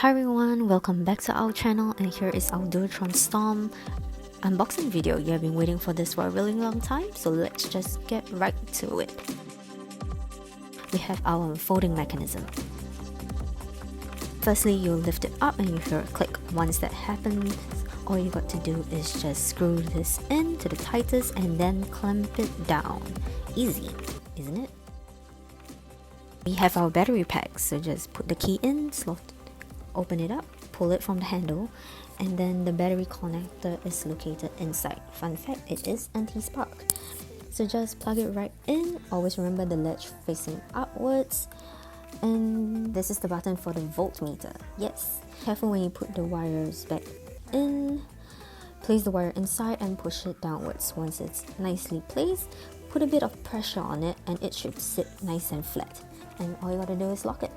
Hi everyone, welcome back to our channel, and here is our Dualtron Storm unboxing video. You have been waiting for this for a really long time, so let's just get right to it. We have our folding mechanism. Firstly, you lift it up and you hear a click. Once that happens, all you got to do is just screw this in to the tightest and then clamp it down. Easy, isn't it? We have our battery pack, so just put the key in, open it up, pull it from the handle, and then the battery connector is located inside. Fun fact, it is anti-spark. So just plug it right in. Always remember the ledge facing upwards. And this is the button for the voltmeter. Yes, careful when you put the wires back in. Place the wire inside and push it downwards. Once it's nicely placed, put a bit of pressure on it and it should sit nice and flat. And all you gotta do is lock it.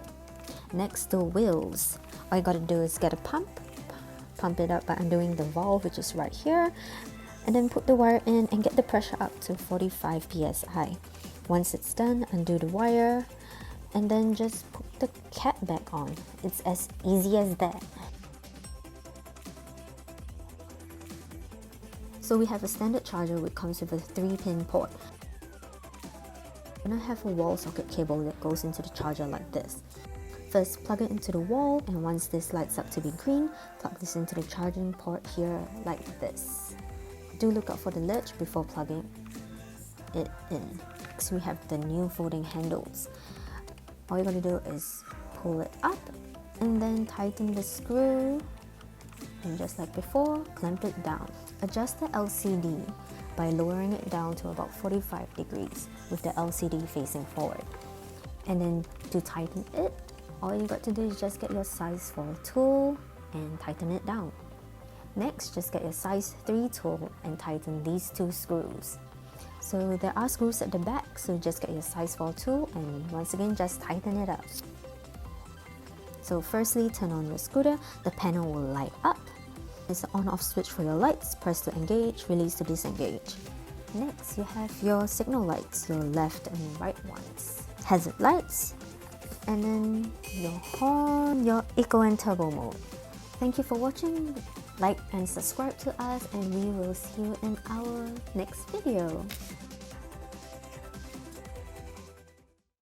Next, the wheels. All you gotta do is get a pump it up by undoing the valve, which is right here, and then put the wire in and get the pressure up to 45 psi. Once it's done, undo the wire and then just put the cap back on. It's as easy as that. So we have a standard charger which comes with a 3-pin port. And I have a wall socket cable that goes into the charger like this. First, plug it into the wall, and once this lights up to be green, plug this into the charging port here like this. Do look out for the ledge before plugging it in. Next, we have the new folding handles. All you gotta do is pull it up and then tighten the screw, and just like before, clamp it down. Adjust the LCD by lowering it down to about 45 degrees with the LCD facing forward. And then to tighten it, all you got to do is just get your size 4 tool and tighten it down. Next, just get your size 3 tool and tighten these 2 screws. So there are screws at the back, so just get your size 4 tool and once again just tighten it up. So firstly, turn on your scooter, the panel will light up. There's an on-off switch for your lights, press to engage, release to disengage. Next, you have your signal lights, your left and right ones. Hazard lights, and then your horn, your eco and turbo mode. Thank you for watching. Like and subscribe to us, and we will see you in our next video.